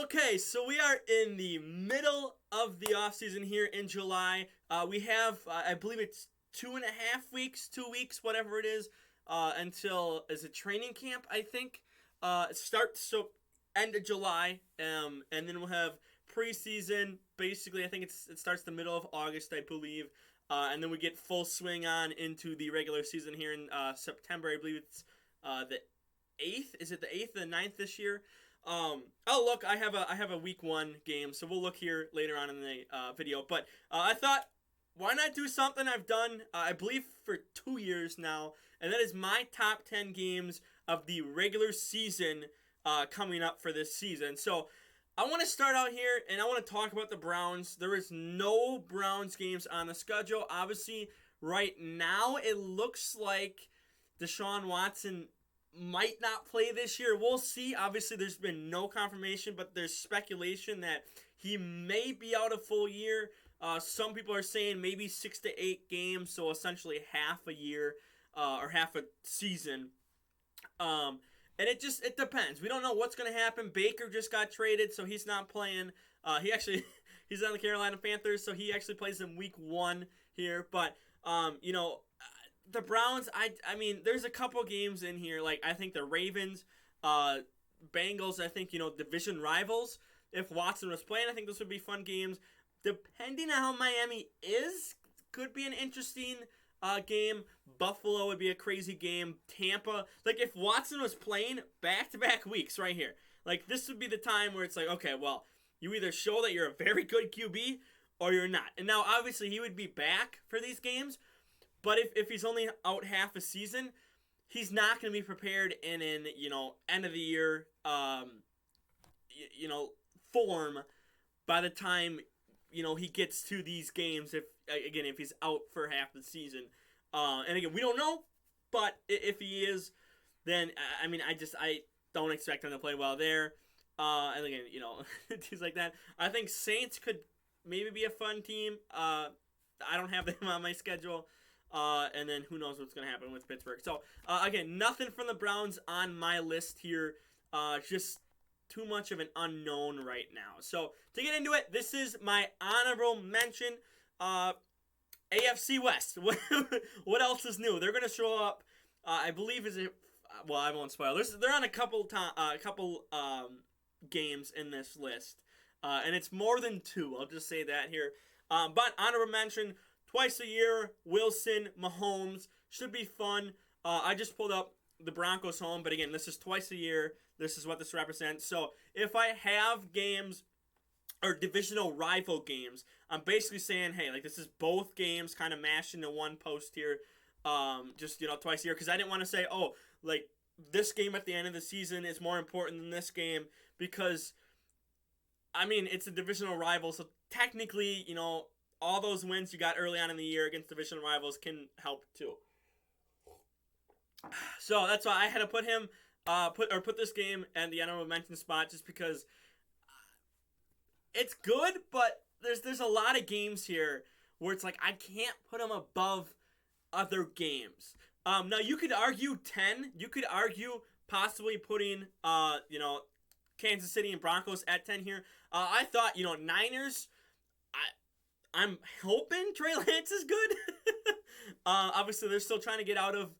Okay, so we are in the middle of the offseason here in July. We have, I believe it's 2.5 weeks, 2 weeks, whatever it is, until, is it training camp, I think? It starts, so end of July, and then we'll have preseason, basically, I think it starts the middle of August, I believe, and then we get full swing on into the regular season here in September. I believe it's the 8th. Is it the 8th or the 9th this year? Oh look, I have a week 1 game, so we'll look here later on in the video. But I thought, why not do something I've done, I believe, for 2 years now, and that is my top 10 games of the regular season coming up for this season. So I want to start out here, and I want to talk about the Browns. There is no Browns games on the schedule. Obviously, right now, it looks like Deshaun Watson might not play this year. We'll see. Obviously, there's been no confirmation, but there's speculation that he may be out a full year. Some people are saying maybe 6 to 8 games, so essentially half a year or half a season. And it depends. We don't know what's going to happen. Baker just got traded, so he's not playing. He's on the Carolina Panthers, so he actually plays in week 1 here. But, the Browns, I mean, there's a couple games in here. Like, I think the Ravens, Bengals, I think, division rivals. If Watson was playing, I think those would be fun games. Depending on how Miami is, could be an interesting game. Buffalo would be a crazy game. Tampa, like, if Watson was playing back-to-back weeks right here, like, this would be the time where it's like, okay, well, you either show that you're a very good QB or you're not. And now, obviously, he would be back for these games. But if he's only out half a season, he's not going to be prepared in end of the year, form by the time, he gets to these games. If he's out for half the season, and again, we don't know. But if he is, then I don't expect him to play well there. And again, things like that. I think Saints could maybe be a fun team. I don't have them on my schedule. And then who knows what's going to happen with Pittsburgh. So, again, nothing from the Browns on my list here. Just too much of an unknown right now. So, to get into it, this is my honorable mention. AFC West. What else is new? They're going to show up, I believe, well, I won't spoil. They're on a couple games in this list. And it's more than 2. I'll just say that here. But honorable mention, twice a year, Wilson, Mahomes, should be fun. I just pulled up the Broncos home, but again, this is twice a year. This is what this represents. So if I have games or divisional rival games, I'm basically saying, hey, like, this is both games kind of mashed into one post here, just, twice a year, because I didn't want to say, oh, like, this game at the end of the season is more important than this game, because, I mean, it's a divisional rival, so technically, all those wins you got early on in the year against division rivals can help too. So that's why I had to put him, put this game in the honorable mention spot, just because it's good, but there's a lot of games here where it's like I can't put him above other games. Now you could argue 10. You could argue possibly putting Kansas City and Broncos at 10 here. I thought Niners. I'm hoping Trey Lance is good. Obviously, they're still trying to get out of,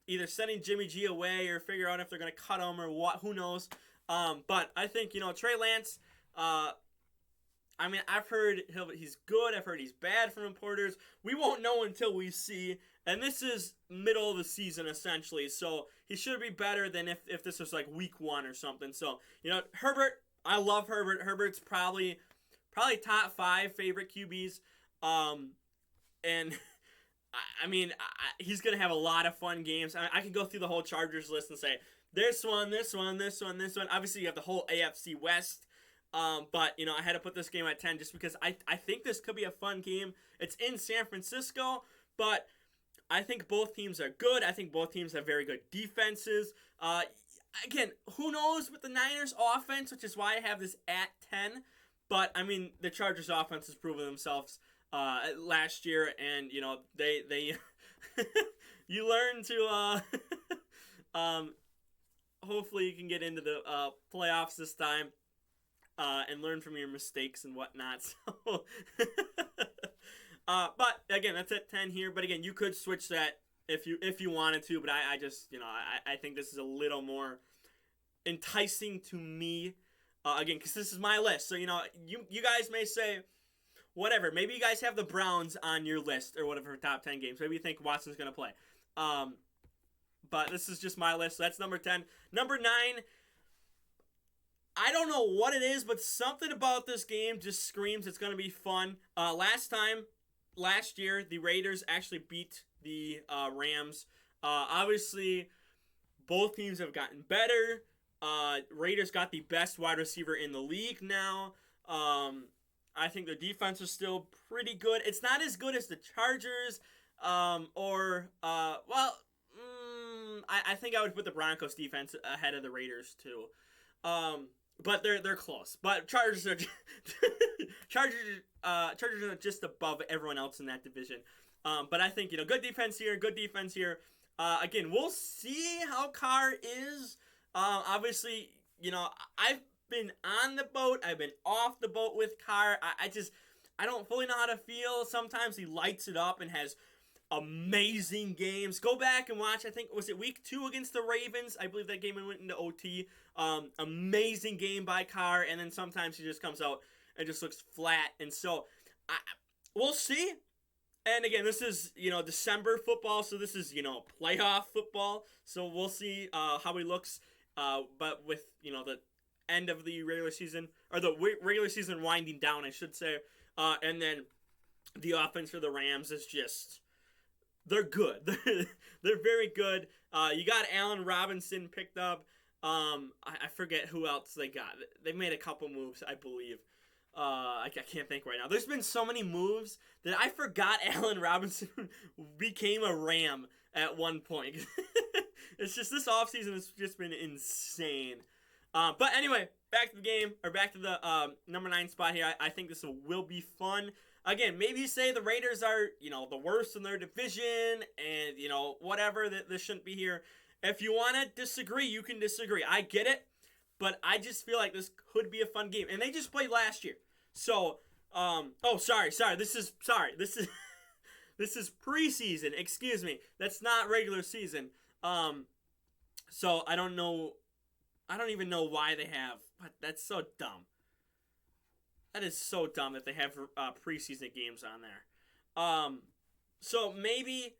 either sending Jimmy G away or figure out if they're going to cut him or what. Who knows? But I think, Trey Lance, I've heard he's good. I've heard he's bad from reporters. We won't know until we see. And this is middle of the season, essentially. So he should be better than if this was like week 1 or something. So, Herbert, I love Herbert. Herbert's probably top 5 favorite QBs. And he's going to have a lot of fun games. I can go through the whole Chargers list and say, this one. Obviously, you have the whole AFC West. But, I had to put this game at 10 just because I think this could be a fun game. It's in San Francisco, but I think both teams are good. I think both teams have very good defenses. Again, who knows with the Niners offense, which is why I have this at 10. But, the Chargers offense has proven themselves last year, and, they you learn to hopefully you can get into the playoffs this time and learn from your mistakes and whatnot. So, but again, that's at 10 here. But again, you could switch that if you wanted to. But I just I think this is a little more enticing to me. Again, because this is my list. So you guys may say whatever. Maybe you guys have the Browns on your list or whatever top 10 games. Maybe you think Watson's gonna play. But this is just my list. So that's number 10. Number 9. I don't know what it is, but something about this game just screams it's going to be fun. Last year, the Raiders actually beat the Rams. Obviously, both teams have gotten better. Raiders got the best wide receiver in the league now. I think their defense is still pretty good. It's not as good as the Chargers I think I would put the Broncos defense ahead of the Raiders too. But they're close. But Chargers are Chargers are just above everyone else in that division. But I think good defense here. Again, we'll see how Carr is. Obviously, I've been on the boat. I've been off the boat with Carr. I don't fully know how to feel. Sometimes he lights it up and has amazing games. Go back and watch. I think was it week 2 against the Ravens. I believe that game went into OT. Amazing game by Carr, and then sometimes he just comes out and just looks flat. And so we'll see. And again, this is December football, so this is playoff football. So we'll see how he looks. But with the end of the regular season, or the regular season winding down, I should say, and then the offense for the Rams is just. They're good. They're very good. You got Allen Robinson picked up. I forget who else they got. They made a couple moves, I believe. I can't think right now. There's been so many moves that I forgot Allen Robinson became a Ram at one point. It's just this offseason has just been insane. But anyway, back to the game, or back to the number 9 spot here. I think this will be fun. Again, maybe you say the Raiders are, the worst in their division and, whatever, that this shouldn't be here. If you want to disagree, you can disagree. I get it, but I just feel like this could be a fun game. And they just played last year. So, sorry. This is this is preseason. Excuse me. That's not regular season. So I don't even know why they have, but that's so dumb. That is so dumb that they have preseason games on there. So maybe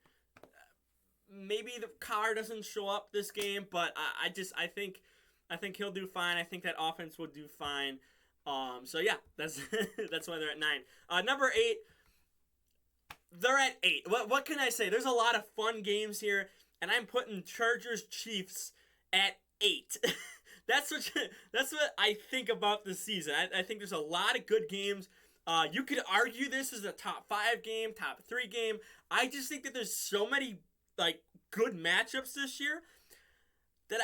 the Carr doesn't show up this game, but I think he'll do fine. I think that offense will do fine. So yeah, that's that's why they're at 9. Number 8, they're at 8. What can I say? There's a lot of fun games here, and I'm putting Chargers Chiefs at 8. That's what I think about this season. I think there's a lot of good games. You could argue this is a top 5 game, top 3 game. I just think that there's so many good matchups this year that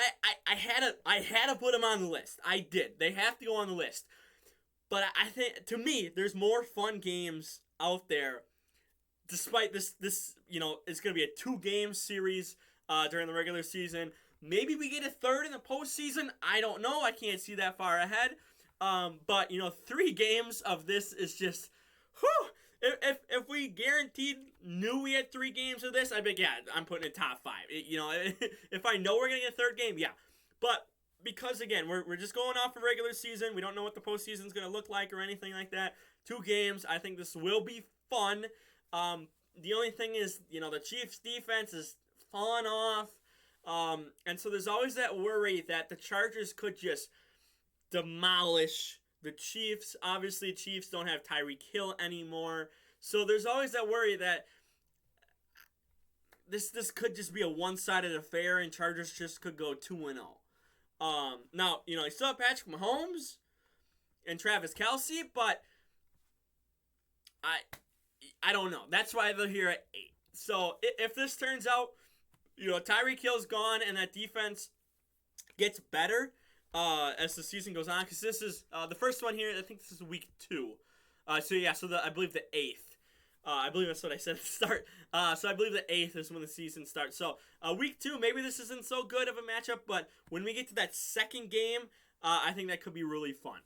I had to put them on the list. I did. They have to go on the list. But I think, to me, there's more fun games out there. Despite this it's going to be a 2-game series during the regular season. Maybe we get a third in the postseason. I don't know. I can't see that far ahead. But 3 games of this is just, whew. If we knew we had 3 games of this, I'd be I'm putting it top 5. If I know we're gonna get a third game, yeah. But because again, we're just going off of regular season. We don't know what the postseason's gonna look like or anything like that. 2 games. I think this will be fun. The only thing is, the Chiefs' defense is falling off. And so there's always that worry that the Chargers could just demolish the Chiefs. Obviously, Chiefs don't have Tyreek Hill anymore. So there's always that worry that this could just be a one-sided affair and Chargers just could go 2-0. Now, you still have Patrick Mahomes and Travis Kelce, but I don't know. That's why they're here at 8. So if this turns out, Tyreek Hill's gone and that defense gets better as the season goes on, because this is the first one here. I think this is week 2. I believe the 8th. I believe that's what I said at the start. So I believe the 8th is when the season starts. So week 2, maybe this isn't so good of a matchup, but when we get to that second game, I think that could be really fun.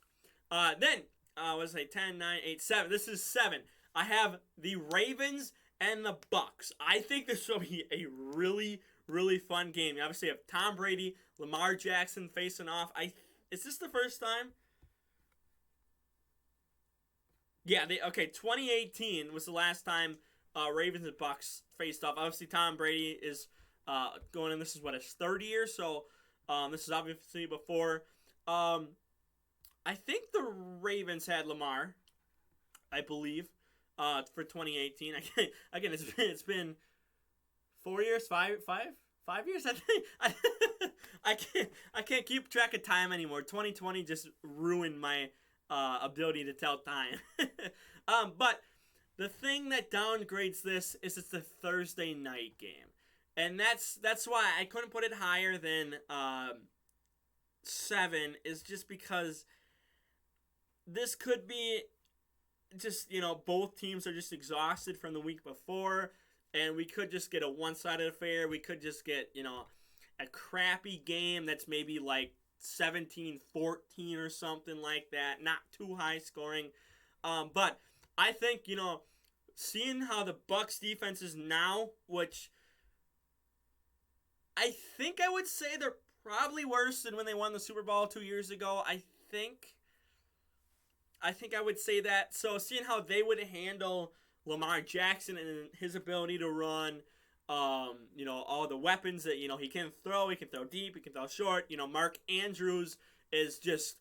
Then, what was it, 10, 9, 8, 7. This is 7. I have the Ravens and the Bucks. I think this will be a really, really fun game. You obviously have Tom Brady, Lamar Jackson facing off. Is this the first time? Yeah, 2018 was the last time Ravens and Bucks faced off. Obviously, Tom Brady is going in. This is his third year, so this is obviously before. I think the Ravens had Lamar, I believe, for 2018. Again, it's been 4 years, five years. I think I can't keep track of time anymore. 2020 just ruined my ability to tell time. But the thing that downgrades this is it's a Thursday night game, and that's why I couldn't put it higher than 7. Is just because this could be just both teams are just exhausted from the week before, and we could just get a one-sided affair. We could just get a crappy game that's maybe like 17-14 or something like that. Not too high scoring. But I think, seeing how the Bucks defense is now, which I think I would say they're probably worse than when they won the Super Bowl 2 years ago. I think I would say that. So seeing how they would handle Lamar Jackson and his ability to run, all the weapons that, he can throw. He can throw deep. He can throw short. Mark Andrews is just,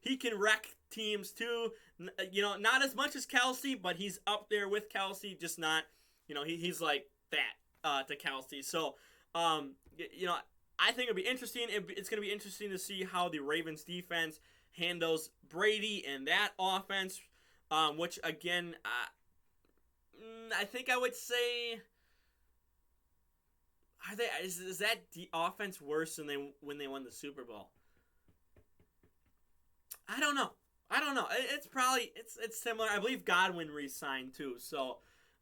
he can wreck teams too. Not as much as Kelsey, but he's up there with Kelsey, just not, he's like that to Kelsey. So, I think it'll be interesting. It's going to be interesting to see how the Ravens defense handles Brady and that offense, which again, I think I would say, is that the offense worse than when they won the Super Bowl? I don't know. It's probably it's similar. I believe Godwin re-signed too, so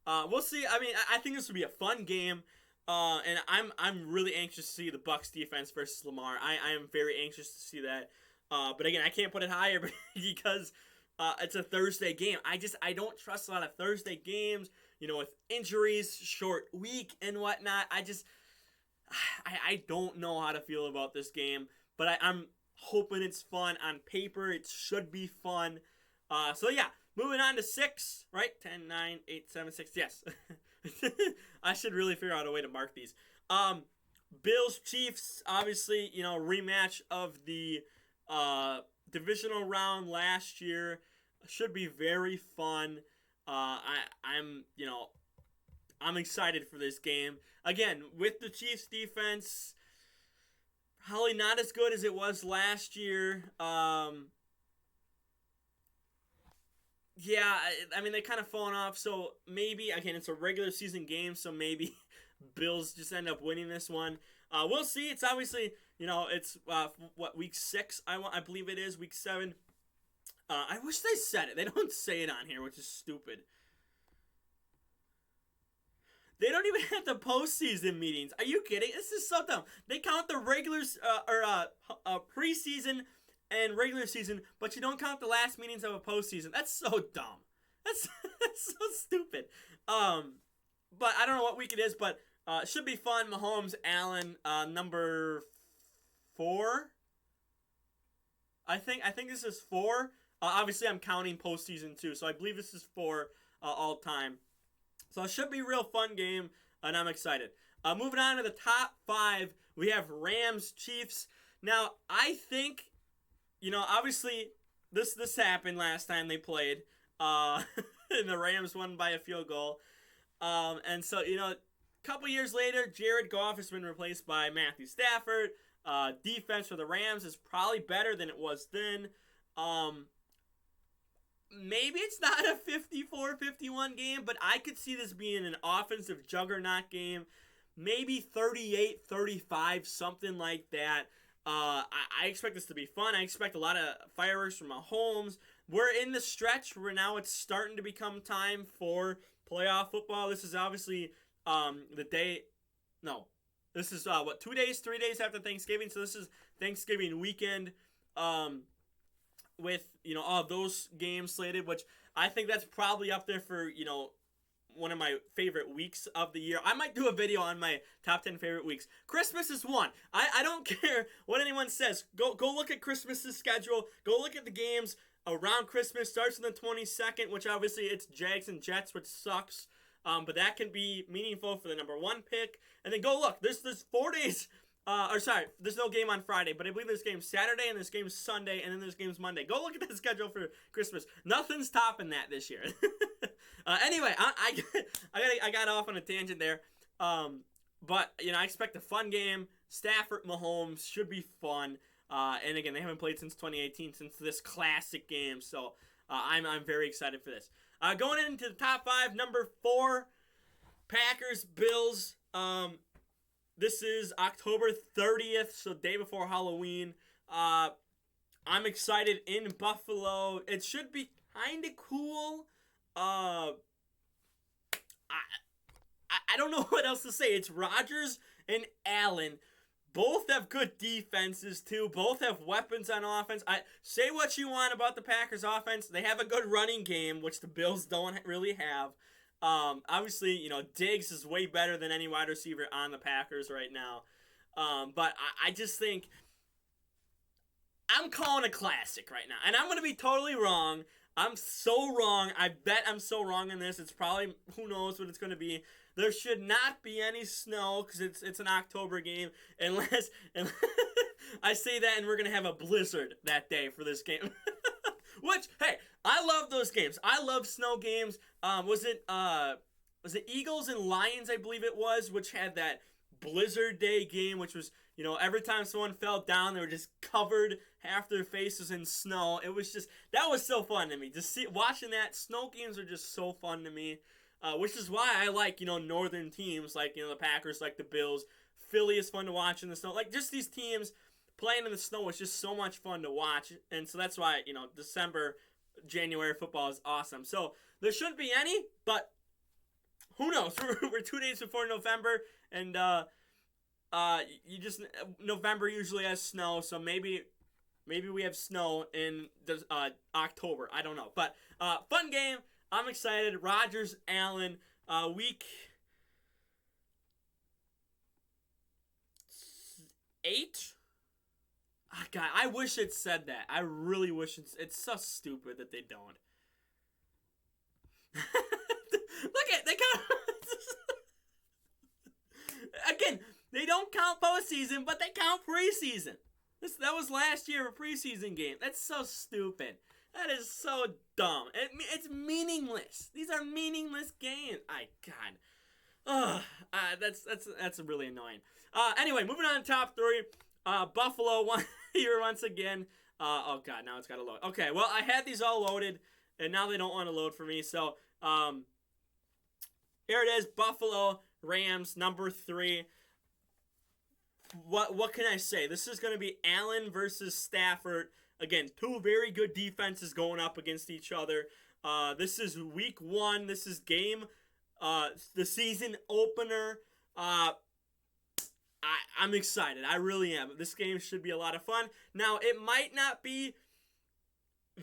we'll see. I mean, I think this will be a fun game, and I'm really anxious to see the Bucks defense versus Lamar. I am very anxious to see that. But again, I can't put it higher because it's a Thursday game. I don't trust a lot of Thursday games, with injuries, short week, and whatnot. I don't know how to feel about this game, but I'm hoping it's fun. On paper, it should be fun. So yeah, moving on to 6, right? 10, 9, 8, 7, 6, yes. I should really figure out a way to mark these. Bills, Chiefs, obviously, rematch of the divisional round last year. Should be very fun. I'm excited for this game. Again, with the Chiefs defense, probably not as good as it was last year. Yeah, I mean, they kind of fallen off, so maybe, again, it's a regular season game, so maybe Bills just end up winning this one. We'll see. It's obviously, it's, week 6, I believe it is, week 7. I wish they said it. They don't say it on here, which is stupid. They don't even have the postseason meetings. Are you kidding? This is so dumb. They count the regulars, preseason and regular season, but you don't count the last meetings of a postseason. That's so dumb. That's so stupid. But I don't know what week it is, but it should be fun. Mahomes, Allen, number 4. I think this is 4. Obviously, I'm counting postseason too, so I believe this is 4 all time. So it should be a real fun game, and I'm excited. Moving on to the top 5, we have Rams, Chiefs. Now, I think, obviously, this happened last time they played, and the Rams won by a field goal. And so, a couple years later, Jared Goff has been replaced by Matthew Stafford. Defense for the Rams is probably better than it was then. Maybe it's not a 54-51 game, but I could see this being an offensive juggernaut game. Maybe 38-35, something like that. I expect this to be fun. I expect a lot of fireworks from Mahomes. we're in the stretch where now it's starting to become time for playoff football. This is obviously the day. No, this is 3 days after Thanksgiving. So this is Thanksgiving weekend. With all those games slated, which I think that's probably up there for one of my favorite weeks of the year. I might do a video on my top 10 favorite weeks. Christmas is one. I don't care what anyone says. Go look at Christmas's schedule. Go look at the games around Christmas. Starts on the 22nd, which obviously it's Jags and Jets, which sucks. But that can be meaningful for the number 1 pick. And then go look. There's 4 days. There's no game on Friday, but I believe there's games Saturday and there's games Sunday and then there's games Monday. Go look at the schedule for Christmas. Nothing's topping that this year. Anyway, I got off on a tangent there. But I expect a fun game. Stafford, Mahomes should be fun. And again, they haven't played since 2018, since this classic game. So I'm very excited for this. Going into the top 5, number 4, Packers, Bills. This is October 30th, so day before Halloween. I'm excited in Buffalo. It should be kind of cool. I don't know what else to say. It's Rodgers and Allen. Both have good defenses, too. Both have weapons on offense. Say what you want about the Packers offense. They have a good running game, which the Bills don't really have. Obviously, Diggs is way better than any wide receiver on the Packers right now. But I just think I'm calling a classic right now. And I'm going to be totally wrong. I'm so wrong. I bet I'm so wrong in this. It's probably, who knows what it's going to be. There should not be any snow because it's an October game. Unless I say that and we're going to have a blizzard that day for this game. Which, hey, I love those games. I love snow games. Was it Eagles and Lions, I believe it was, which had that Blizzard Day game, which was, every time someone fell down, they were just covered half their faces in snow. It was just, that was so fun to me. Watching that, snow games are just so fun to me, which is why I like, northern teams, like, the Packers, like the Bills. Philly is fun to watch in the snow. Like, just these teams playing in the snow is just so much fun to watch. And so that's why, December, January football is awesome. So there shouldn't be any, but who knows? We're 2 days before November, and November usually has snow, so maybe we have snow in October. I don't know, but fun game. I'm excited. Rodgers, Allen, week 8. Oh, God, I wish it said that. I really wish it's so stupid that they don't. Look at, they count. Again, they don't count postseason, but they count preseason. That was last year, a preseason game. That's so stupid. That is so dumb. It's meaningless. These are meaningless games. That's really annoying. Anyway, moving on to top 3. Buffalo here once again. Oh God, now it's got to load. Okay, well I had these all loaded, and now they don't want to load for me. So here it is, Buffalo Rams, number 3. What can I say? This is going to be Allen versus Stafford. Again, 2 very good defenses going up against each other. This is week 1. This is the season opener. I'm excited. I really am. This game should be a lot of fun. Now, it might not be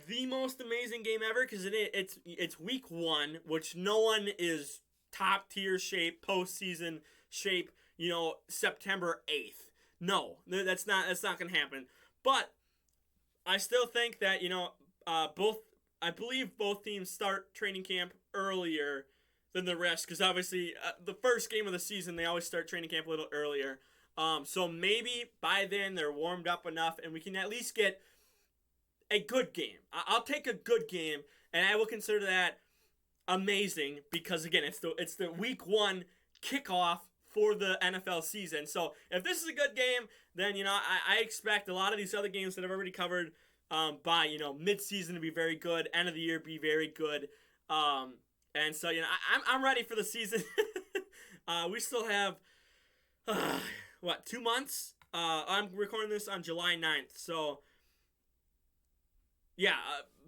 the most amazing game ever because it's week 1, which no one is top tier shape, postseason shape, September 8th. No, that's not going to happen. But I still think that, I believe both teams start training camp earlier than the rest because obviously the first game of the season, they always start training camp a little earlier. So maybe by then they're warmed up enough and we can at least get a good game. I'll take a good game, and I will consider that amazing because, again, it's the week 1 kickoff for the NFL season. So if this is a good game, then, I expect a lot of these other games that I've already covered by, mid-season to be very good, end of the year be very good. And so, I'm ready for the season. We still have, 2 months? I'm recording this on July 9th. So, yeah,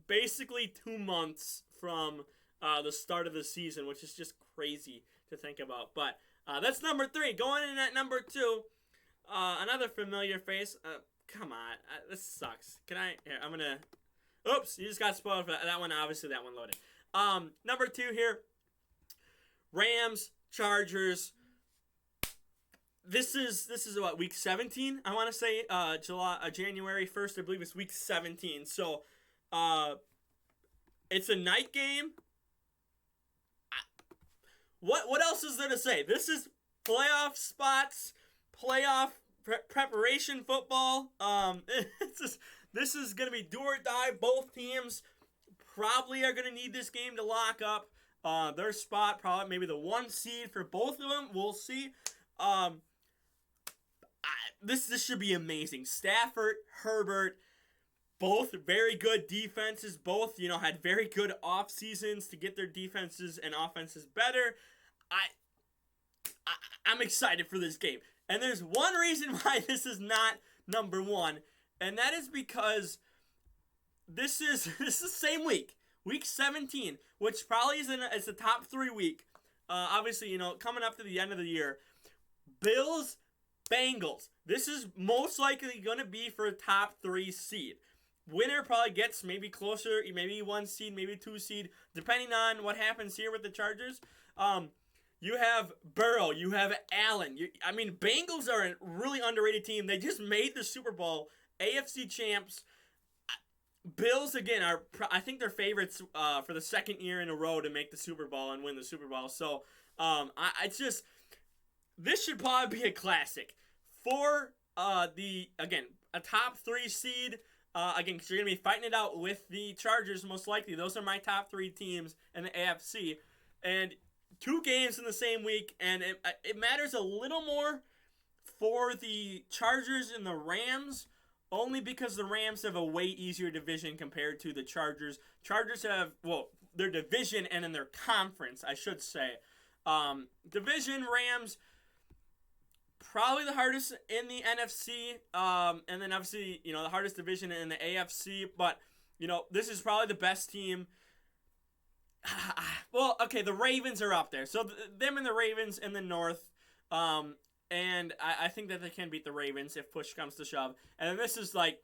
basically 2 months from the start of the season, which is just crazy to think about. But that's number 3. Going in at number 2, another familiar face. Come on, this sucks. Can I? Here, I'm gonna. Oops, you just got spoiled for that one. Obviously, that one loaded. Number 2 here. Rams, Chargers. This is what, week 17? I want to say January 1st. I believe it's week 17. So, it's a night game. What else is there to say? This is playoff spots, playoff preparation football. This is gonna be do or die. Both teams probably are gonna need this game to lock up their spot. Probably maybe the 1 seed for both of them. We'll see. This should be amazing. Stafford, Herbert, both very good defenses. Both, had very good off seasons to get their defenses and offenses better. I'm excited for this game. And there's one reason why this is not number 1, and that is because this is the same week, week 17, which probably is the top 3 week. Obviously, coming up to the end of the year. Bills, Bengals. This is most likely going to be for a top 3 seed. Winner probably gets maybe closer, maybe 1 seed, maybe 2 seed, depending on what happens here with the Chargers. You have Burrow, you have Allen. Bengals are a really underrated team. They just made the Super Bowl, AFC champs. Bills, again, I think they're favorites for the 2nd year in a row to make the Super Bowl and win the Super Bowl. So, this should probably be a classic for a top 3 seed. Because you're going to be fighting it out with the Chargers, most likely. Those are my top 3 teams in the AFC. And 2 games in the same week, and it matters a little more for the Chargers and the Rams, only because the Rams have a way easier division compared to the Chargers. Chargers have, their division and in their conference, I should say. Division, Rams, probably the hardest in the NFC, and then obviously, the hardest division in the AFC, but, this is probably the best team. Well, okay, the Ravens are up there. So them and the Ravens in the North, and I think that they can beat the Ravens if push comes to shove. And then this is like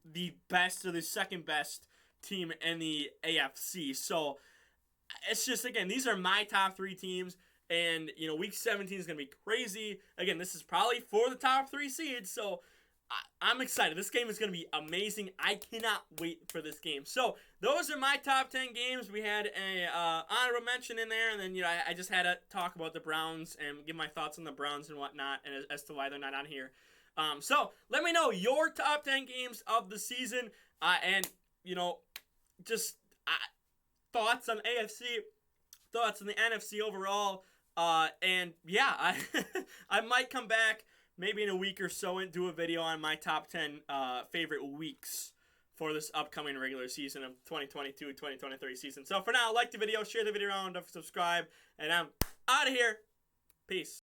the best or the second best team in the AFC. So it's just, again, these are my top 3 teams. And, week 17 is going to be crazy. Again, this is probably for the top 3 seeds. So I'm excited. This game is going to be amazing. I cannot wait for this game. So those are my top 10 games. We had a honorable mention in there, and then I just had to talk about the Browns and give my thoughts on the Browns and whatnot, and as to why they're not on here. So let me know your top 10 games of the season, and just thoughts on AFC, thoughts on the NFC overall, and yeah, I might come back maybe in a week or so and do a video on my top 10 favorite weeks for this upcoming regular season of 2022-2023 season. So for now, like the video, share the video around, subscribe, and I'm out of here. Peace.